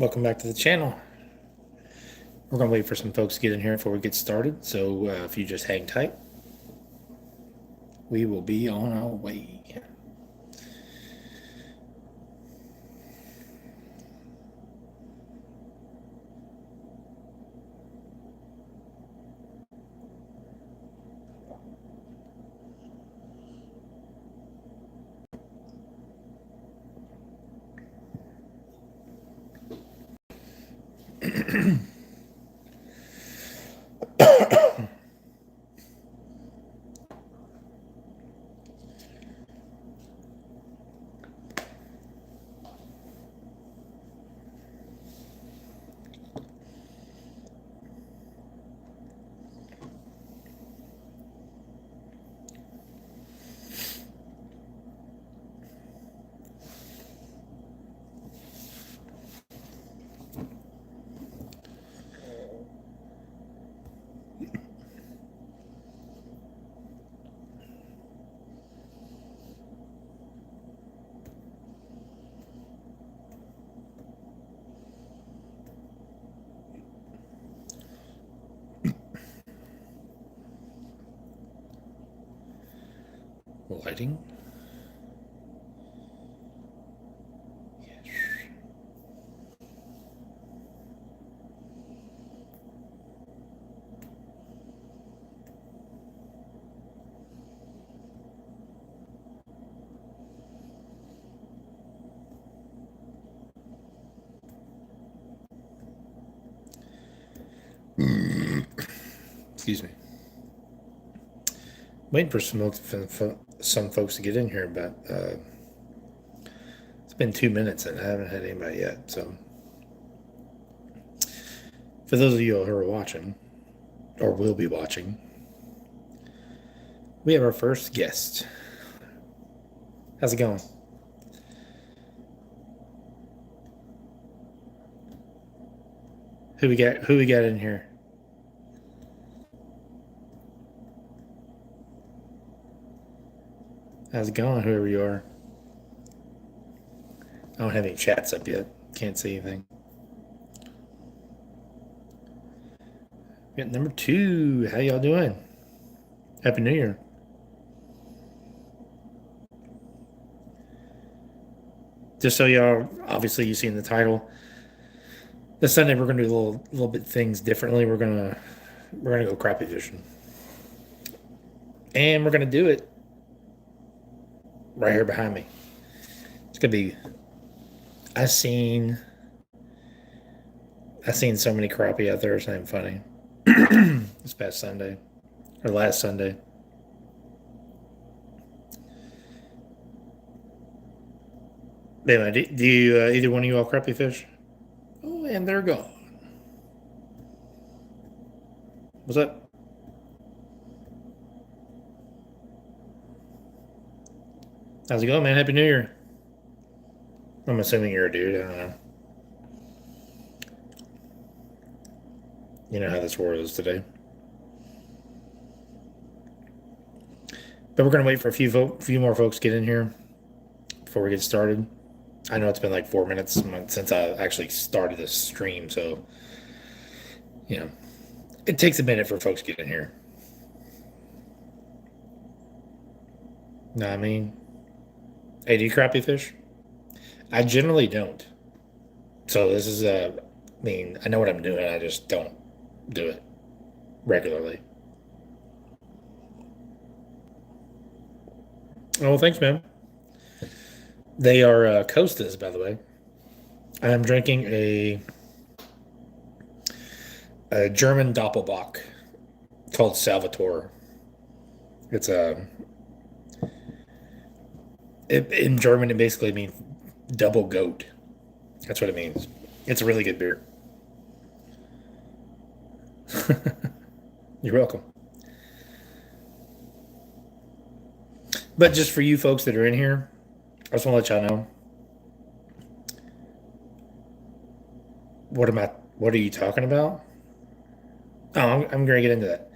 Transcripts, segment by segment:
Welcome back to the channel. We're going to wait for some folks to get in here before we get started. So if you just hang tight, we will be on our way. Lighting. Excuse me. Waiting for some folks to get in here, but it's been 2 minutes and I haven't had anybody yet. So for those of you who are watching or will be watching, we have our first guest. How's it going? Who we got? Who we got in here? How's it going? Whoever you are. I don't have any chats up yet. Can't see anything. We got number 2. How y'all doing? Happy New Year. Just so y'all, obviously you see in the title, this Sunday we're gonna do a little bit things differently. We're gonna go crappie fishing, and we're gonna do it right here behind me. It's gonna be. I seen I seen so many crappie out there. It's not even funny. This past Sunday or last Sunday. Anyway, do you either one of you all crappie fish? Oh, and they're gone. What's up? How's it going, man? Happy New Year. I'm assuming you're a dude. I don't know. You know how this world is today. But we're gonna wait for a few more folks to get in here before we get started. I know it's been like 4 minutes since I actually started this stream, so you know it takes a minute for folks to get in here. Know what I mean? Hey, do you crappie fish? I generally don't. So this is I mean, I know what I'm doing. I just don't do it regularly. Oh, well, thanks, man. They are Costas, by the way. I'm drinking a German Doppelbock called Salvatore. It's in German, it basically means double goat. That's what it means. It's a really good beer. You're welcome. But just for you folks that are in here, I just want to let y'all know what are you talking about? Oh, I'm going to get into that.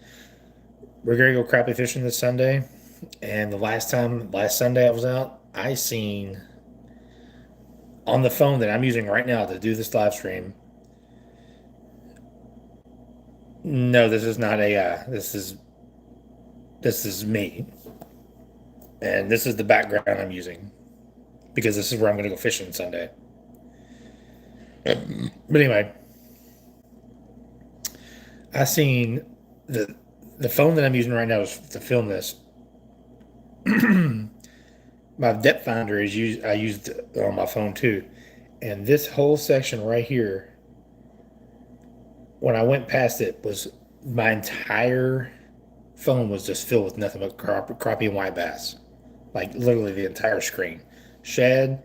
We're going to go crappie fishing this Sunday. And last Sunday I was out, I seen on the phone that I'm using right now to do this live stream. No, this is not AI. This is me, and this is the background I'm using because this is where I'm going to go fishing Sunday. But anyway, I seen the the phone that I'm using right now is to film this. My depth finder is used. I used on my phone too, and this whole section right here, when I went past it, was my entire phone was just filled with nothing but crappie and white bass, like literally the entire screen, shad,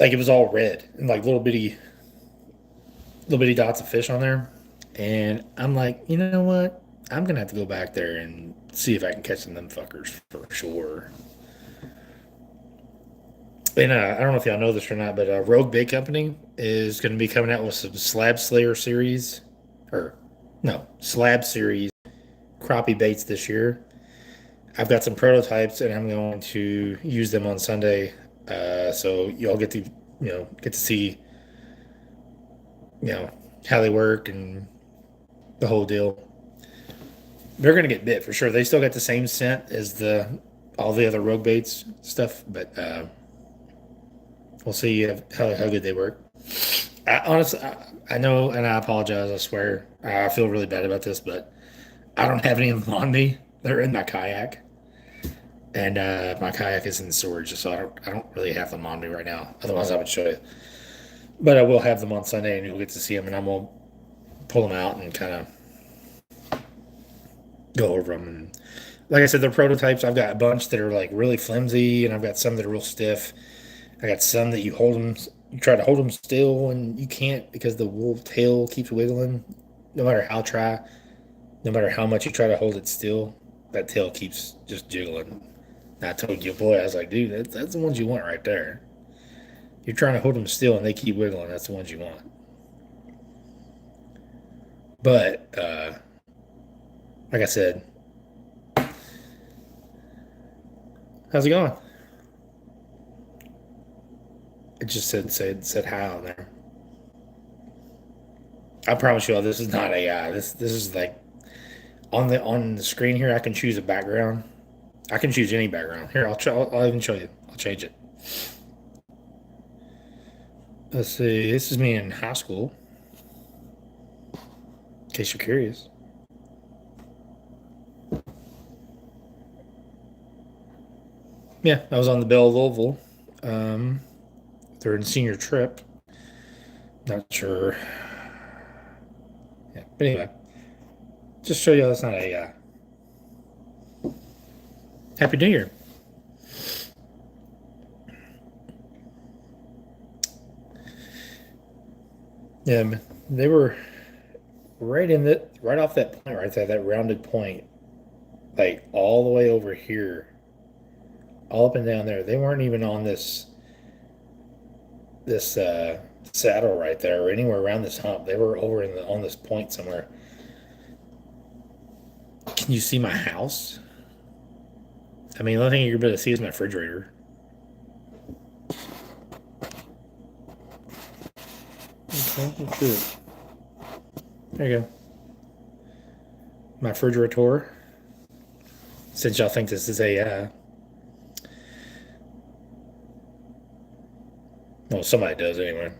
like it was all red and like little bitty dots of fish on there. And I'm like, you know what? I'm gonna have to go back there and see if I can catch them fuckers for sure. And I don't know if y'all know this or not, but Rogue Bait Company is going to be coming out with some Slab Slayer series, or no, Slab series crappie baits this year. I've got some prototypes, and I'm going to use them on Sunday, so y'all get to see how they work and the whole deal. They're going to get bit for sure. They still got the same scent as the all the other Rogue Baits stuff, but we'll see how good they work. Honestly, I know, and I apologize. I swear, I feel really bad about this, but I don't have any of them on me. They're in my kayak, and my kayak is in storage, so I don't really have them on me right now. Otherwise, I would show you. But I will have them on Sunday, and you'll get to see them, and I'm gonna pull them out and kind of go over them. And like I said, they're prototypes. I've got a bunch that are like really flimsy, and I've got some that are real stiff. I got some that you try to hold them still, and you can't because the wool tail keeps wiggling. No matter how much you try to hold it still, that tail keeps just jiggling. And I told you, boy, I was like, dude, that's the ones you want right there. You're trying to hold them still, and they keep wiggling. That's the ones you want. But like I said, how's it going? It just said hi on there. I promise you all, this is not AI. This is like on the screen here. I can choose a background. I can choose any background. Here, I'll try. I'll even show you. I'll change it. Let's see. This is me in high school. In case you're curious. Yeah, I was on the Belle of Louisville during senior trip. Not sure. Yeah, but anyway, just show you how it's not AI. Happy New Year. Yeah, they were right off that point right there, that rounded point, like all the way over here, all up and down there. They weren't even on this saddle right there or anywhere around this hump. They were over on this point somewhere. Can you see my house? I mean, the only thing you're able to see is my refrigerator. Okay, let's do it. There you go. My refrigerator. Since y'all think this is a, well, somebody does anyway.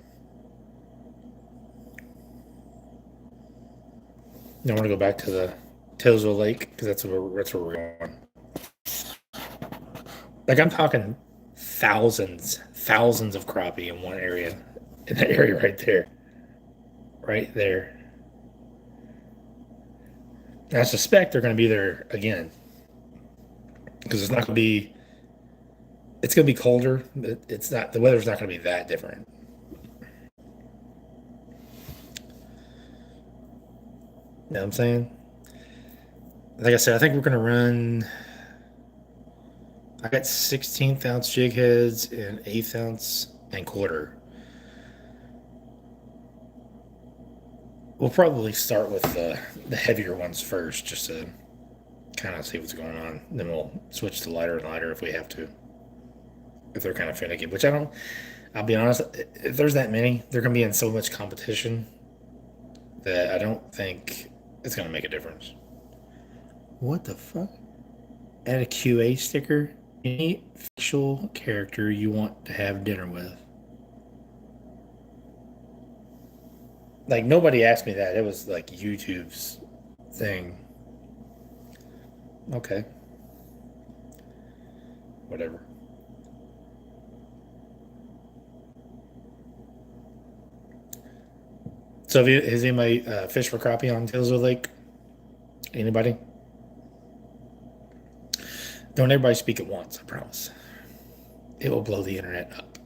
I want to go back to the Tillsville Lake because that's where we're going. Like I'm talking thousands of crappie in one area, in that area right there. And I suspect they're going to be there again because it's not going to be. It's going to be colder, but it's not. The weather's not going to be that different. You know what I'm saying? Like I said, I think we're going to run. I got 16th ounce jig heads and 8th ounce and quarter. We'll probably start with the heavier ones first, just to kind of see what's going on. Then we'll switch to lighter and lighter if we have to. if they're kind of finicky. Which I don't. I'll be honest. If there's that many, they're going to be in so much competition that I don't think it's going to make a difference. What the fuck? Add a QA sticker. Any fictional character you want to have dinner with. Like nobody asked me that. It was like YouTube's thing. Okay, whatever. So has anybody fished for crappie on Tillsville Lake? Anybody? Don't everybody speak at once, I promise. It will blow the internet up.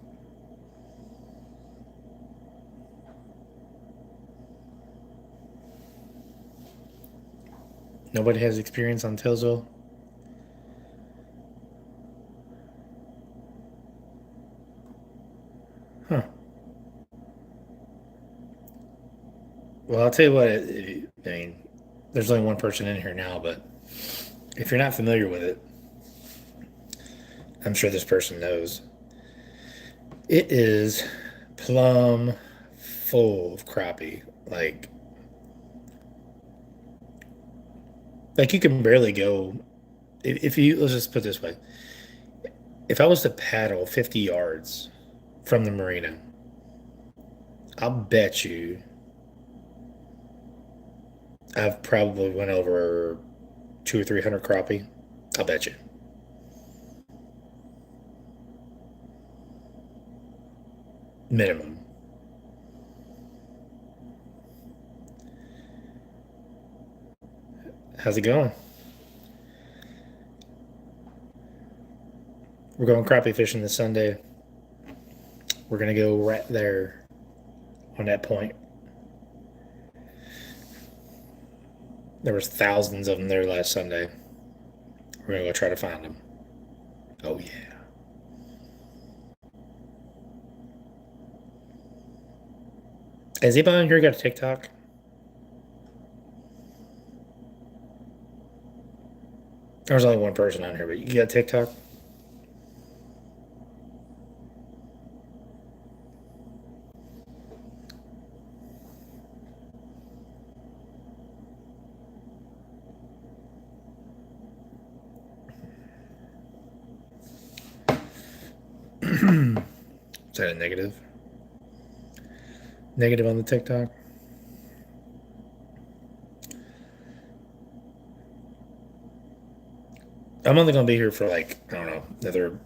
Nobody has experience on Tillsville? Huh. Well, I'll tell you what, I mean, there's only one person in here now, but if you're not familiar with it, I'm sure this person knows. It is plumb full of crappie. Like you can barely go. If you let's just put it this way, if I was to paddle 50 yards from the marina, I'll bet you I've probably went over 200 or 300 crappie. I'll bet you minimum. How's it going? We're going crappie fishing this Sunday. We're gonna go right there on that point. There was thousands of them there last Sunday. We're gonna go try to find them. Oh yeah. Has anybody on here got a TikTok? There's only one person on here, but you got TikTok? Is that a negative? Negative on the TikTok? I'm only gonna be here for like, I don't know, another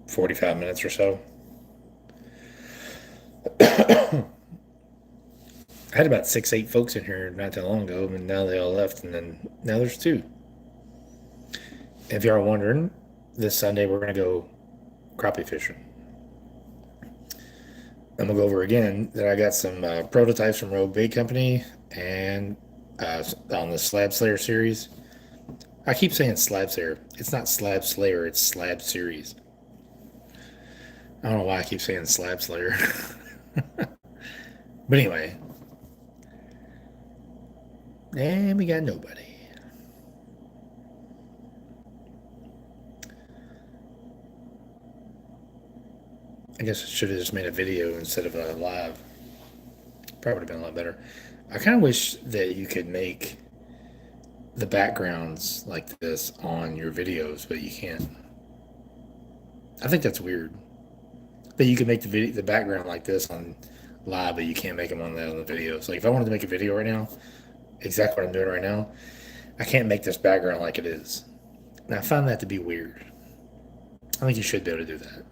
45 minutes or so. I had about 6, 8 folks in here not that long ago, and now they all left, and then now there's two. If y'all are wondering, this Sunday we're gonna go crappie fishing. I'm gonna go over again that I got some prototypes from Rogue Bait Company and on the Slab Slayer series. I keep saying Slab Slayer. It's not Slab Slayer. It's Slab Series. I don't know why I keep saying Slab Slayer. But anyway, and we got nobody. I guess I should have just made a video instead of a live. Probably would have been a lot better. I kind of wish that you could make the backgrounds like this on your videos, but you can't. I think that's weird. That you can make the background like this on live, but you can't make them on the videos. Like if I wanted to make a video right now, exactly what I'm doing right now, I can't make this background like it is. And I find that to be weird. I think you should be able to do that.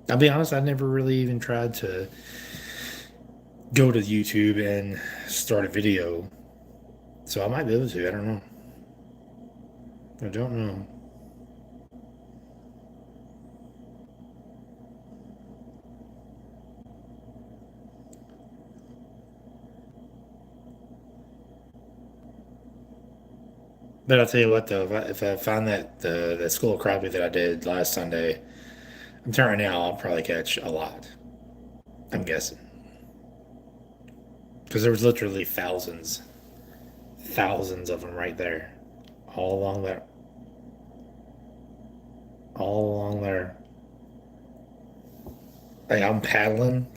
I'll be honest, I never really even tried to go to YouTube and start a video. So I might be able to. I don't know. I don't know. But I'll tell you what, though, if I find that school of crappie that I did last Sunday, I'm telling you right now, I'll probably catch a lot. I'm guessing because there was literally thousands, Thousands of them right there, all along there, all along there. Like I'm paddling.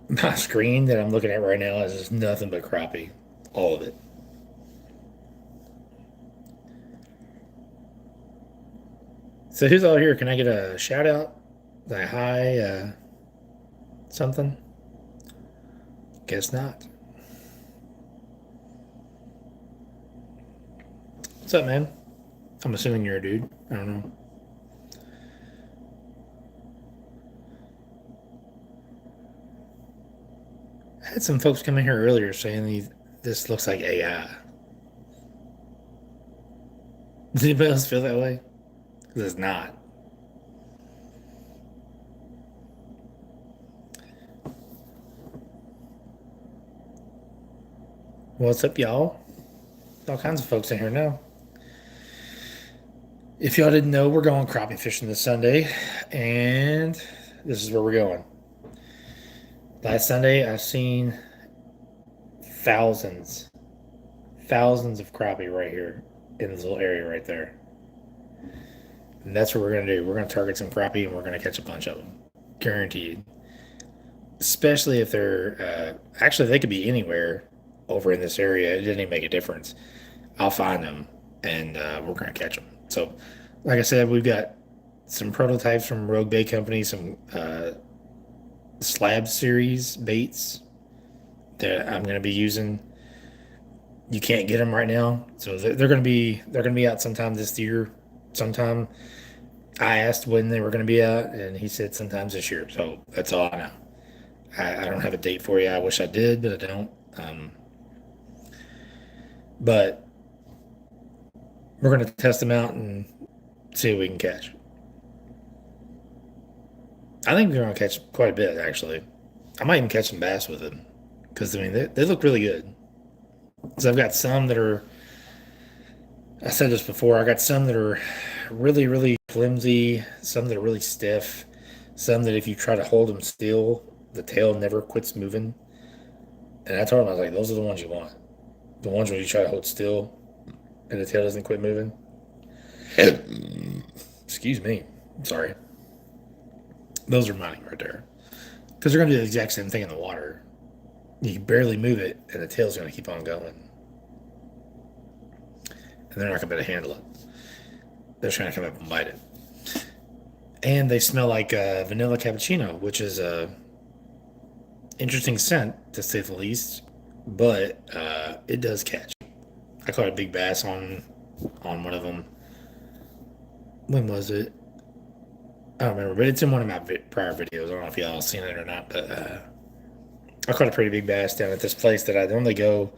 My screen that I'm looking at right now is just nothing but crappie, all of it. So who's all here? Can I get a shout out? Like hi, something? Guess not. What's up, man? I'm assuming you're a dude. I don't know. I had some folks come in here earlier saying this looks like AI. Does anybody else feel that way? Because it's not. What's up, y'all? All kinds of folks in here now. If y'all didn't know, we're going crappie fishing this Sunday, and this is where we're going. Last Sunday, I've seen thousands, thousands of crappie right here in this little area right there. And that's what we're going to do. We're going to target some crappie and we're going to catch a bunch of them. Guaranteed. Especially if they're, actually, they could be anywhere over in this area. It doesn't even make a difference. I'll find them and we're going to catch them. So, like I said, we've got some prototypes from Rogue Bait Company, some slab series baits that I'm going to be using. You can't get them right now, so they're going to be out sometime this year. Sometime I asked when they were going to be out, and he said sometimes this year. So that's all I know. I don't have a date for you. I wish I did, but I don't. But we're going to test them out and see what we can catch. I think we're going to catch quite a bit, actually. I might even catch some bass with them because I mean they look really good. So I've got some that are. I said this before. I got some that are really really flimsy, some that are really stiff, some that if you try to hold them still, the tail never quits moving. And I told him I was like, those are the ones you want. The ones where you try to hold still and the tail doesn't quit moving. Excuse me. Sorry. Those are mine right there. Because they're going to do the exact same thing in the water. You can barely move it, and the tail's going to keep on going. And they're not going to be able to handle it. They're trying to come up and bite it. And they smell like vanilla cappuccino, which is a interesting scent, to say the least. But it does catch. I caught a big bass on one of them. When was it? I don't remember, but it's in one of my prior videos. I don't know if y'all seen it or not, but I caught a pretty big bass down at this place that I normally go.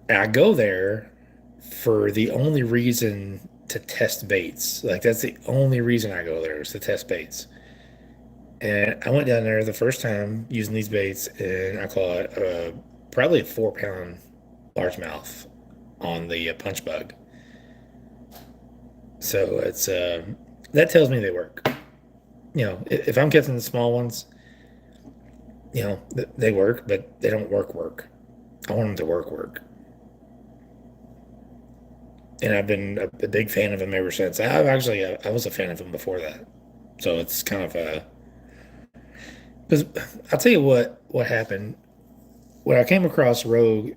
And I go there for the only reason to test baits. Like that's the only reason I go there is to test baits. And I went down there the first time using these baits, and I caught probably a 4 pound largemouth on the punch bug. So it's that tells me they work. You know, if I'm catching the small ones, you know, they work, but they don't work. I want them to work. And I've been a big fan of them ever since. I was a fan of them before that. So it's kind of a because I'll tell you what happened when I came across Rogue.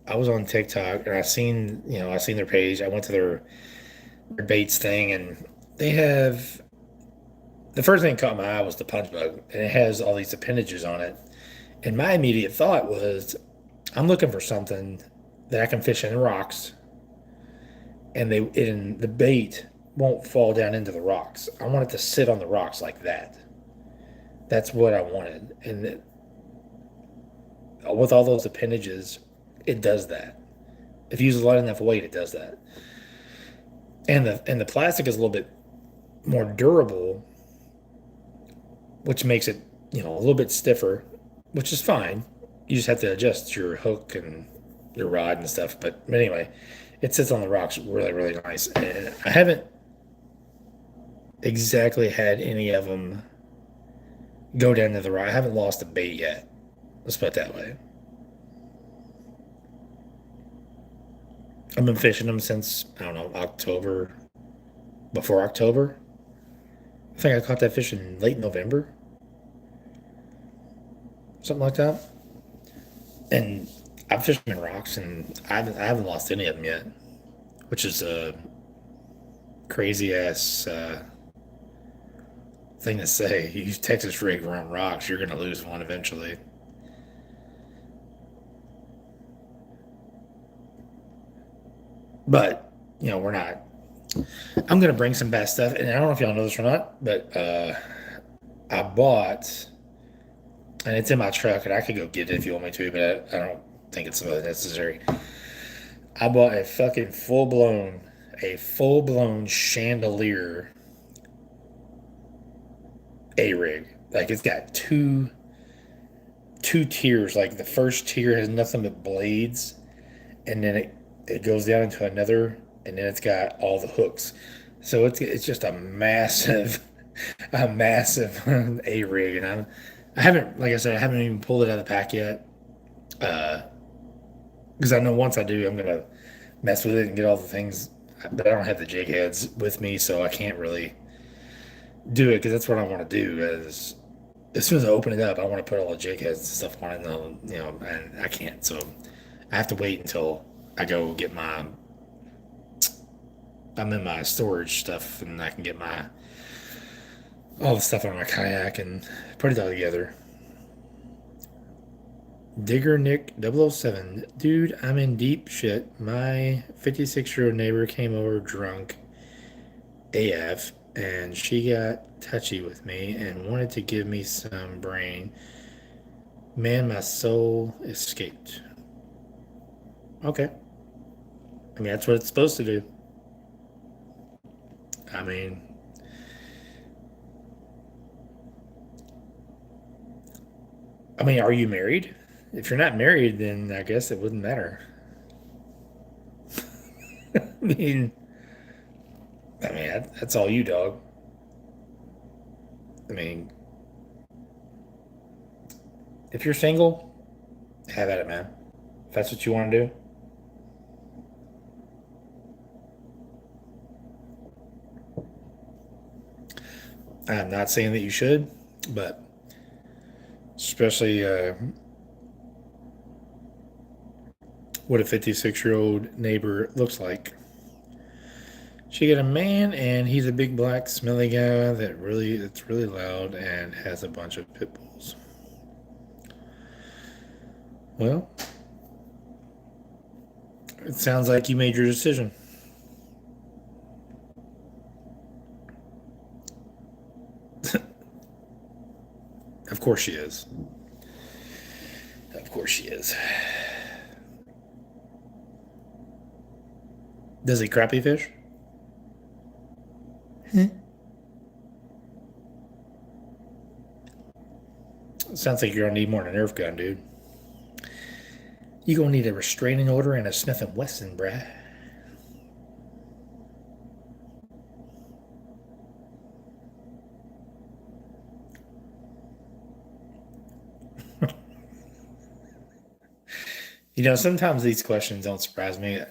I was on TikTok and I seen their page. I went to their baits thing and they have the first thing that caught my eye was the punch bug and it has all these appendages on it. And my immediate thought was, I'm looking for something that I can fish in the rocks and the bait won't fall down into the rocks. I want it to sit on the rocks like that. That's what I wanted. And with all those appendages, it does that. If you use a lot enough weight, it does that. And the plastic is a little bit more durable, which makes it, a little bit stiffer, which is fine. You just have to adjust your hook and your rod and stuff. But anyway, it sits on the rocks really, really nice. And I haven't exactly had any of them go down to the rock. I haven't lost a bait yet. Let's put it that way. I've been fishing them since, I don't know, October, before October. I think I caught that fish in late November, something like that. And I've fished them in rocks, and I haven't lost any of them yet, which is a crazy ass thing to say. You use Texas rig around rocks, you're gonna lose one eventually. But we're not. I'm gonna bring some bad stuff, and I don't know if y'all know this or not, but I bought, and it's in my truck, and I could go get it if you want me to, but I don't think it's really necessary. I bought a full blown chandelier A rig. Like it's got two tiers. Like the first tier has nothing but blades, and then it goes down into another, and then it's got all the hooks. So it's just a massive a massive A rig, and I haven't, like I said, I haven't even pulled it out of the pack yet. Uh, because I know once I do, I'm gonna mess with it and get all the things, but I don't have the jig heads with me, so I can't really do it because that's what I want to do. Is as soon as I open it up, I want to put all the jig heads and stuff on it, and I can't. So I have to wait until I go get my. I'm in my storage stuff, and I can get my all the stuff on my kayak and put it all together. Digger Nick 007. Dude, I'm in deep shit. My 56-year-old neighbor came over drunk AF, and she got touchy with me and wanted to give me some brain. Man, my soul escaped. Okay. I mean, that's what it's supposed to do. I mean, are you married? If you're not married, then I guess it wouldn't matter. I mean, that's all you, dog. I mean, if you're single, have at it, man. If that's what you want to do. I'm not saying that you should, but especially what a 56-year-old neighbor looks like. She got a man, and he's a big black smelly guy that's really loud and has a bunch of pit bulls. Well, it sounds like you made your decision. Of course she is. Of course she is. Does he crappie fish? Sounds like you're gonna need more than a Nerf gun, dude. You gonna need a restraining order and a Smith and Wesson, bruh. Sometimes these questions don't surprise me.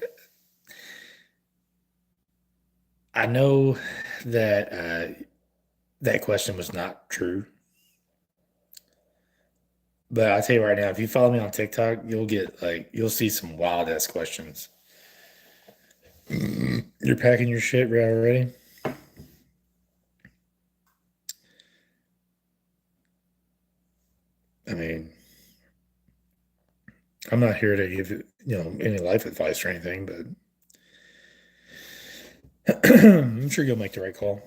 I know that that question was not true, but I'll tell you right now, if you follow me on TikTok, you'll see some wild ass questions. You're packing your shit right already? I mean, I'm not here to give any life advice or anything, but I'm sure you'll make the right call.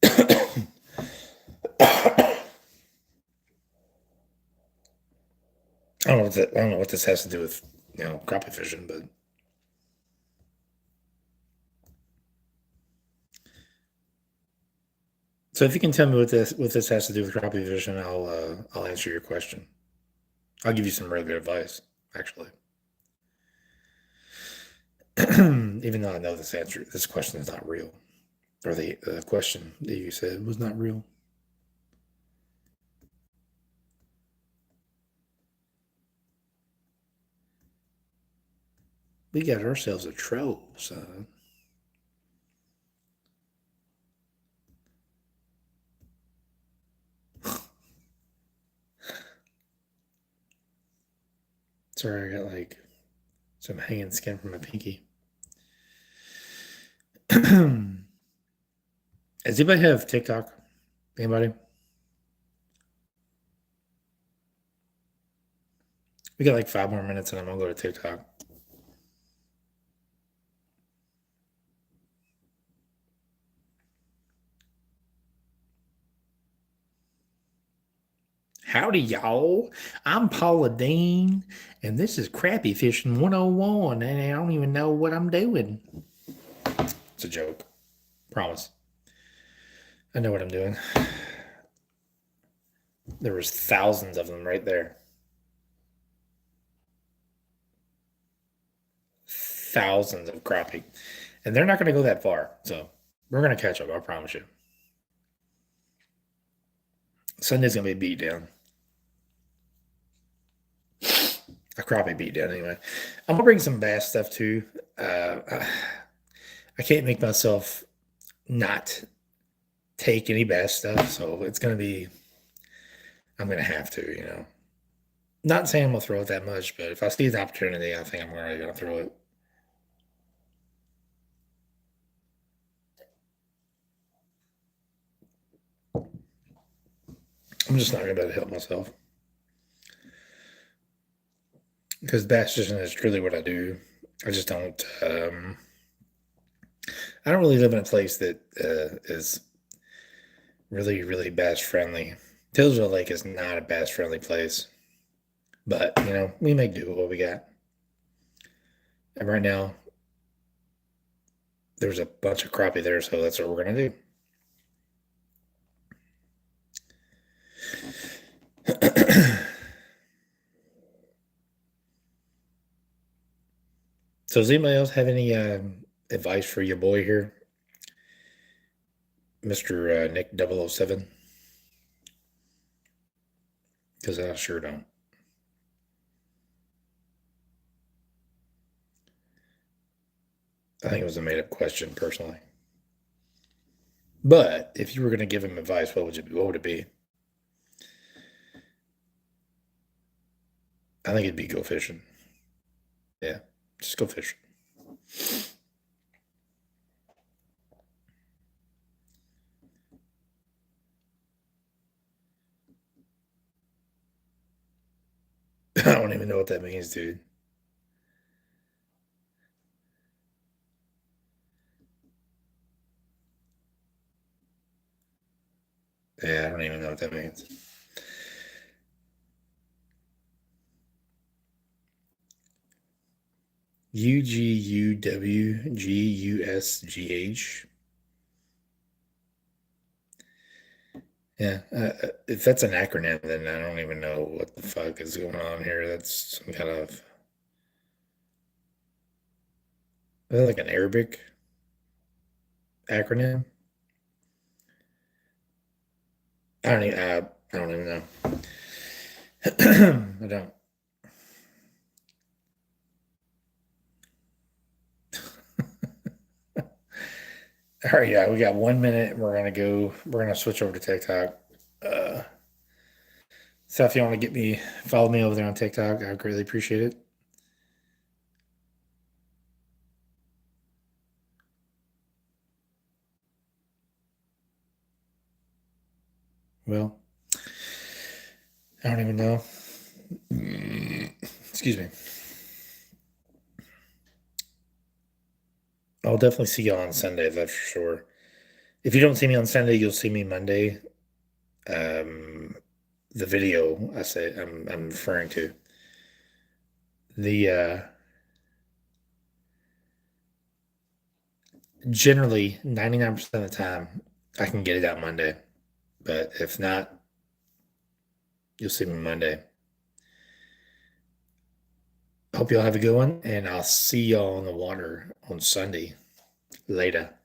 I don't know what this has to do with crappie fishing, but so if you can tell me what this has to do with crappie fishing, I'll answer your question. I'll give you some really good advice, actually. Even though I know this question is not real, or the question that you said was not real. We got ourselves a troll, son. Sorry, I got like some hanging skin from my pinky. Does anybody have TikTok? Anybody? We got like 5 more minutes and I'm gonna go to TikTok. Howdy, y'all. I'm Paula Dean, and this is Crappie Fishing 101, and I don't even know what I'm doing. It's a joke. Promise. I know what I'm doing. There was thousands of them right there. Thousands of crappie. And they're not going to go that far. So we're going to catch up, I promise you. Sunday's going to be a beat down. A crappie beat down anyway. I'm going to bring some bass stuff too. I can't make myself not take any bass stuff. So it's going to be, I'm going to have to, you know. Not saying I'm going to throw it that much, but if I see the opportunity, I think I'm really going to throw it. I'm just not going to be able to help myself. Because bass fishing is truly what I do. I just don't. I don't really live in a place that is really, really bass friendly. Tillsville Lake is not a bass friendly place, but you know we make do with what we got. And right now, there's a bunch of crappie there, so that's what we're gonna do. So does anybody else have any advice for your boy here, Mr. Nick 007? Because I sure don't. I think it was a made up question personally. But if you were going to give him advice, what would it be? I think it'd be go fishing. Yeah, just go fishing. I don't even know what that means, dude. Yeah, I don't even know what that means. UGUWGUSGH. Yeah, if that's an acronym, then I don't even know what the fuck is going on here. That's some kind of is that like an Arabic acronym. I don't even know. I don't. All right, yeah, we got 1 minute. We're gonna go. We're gonna switch over to TikTok. Uh, so if you want to get me, follow me over there on TikTok. I greatly appreciate it. Well, I don't even know. Excuse me. I'll definitely see y'all on Sunday, that's for sure. If you don't see me on Sunday, you'll see me Monday. Um, the video I'm referring to. The generally 99% of the time I can get it out Monday. But if not, you'll see me Monday. Hope y'all have a good one, and I'll see y'all on the water on Sunday. Later.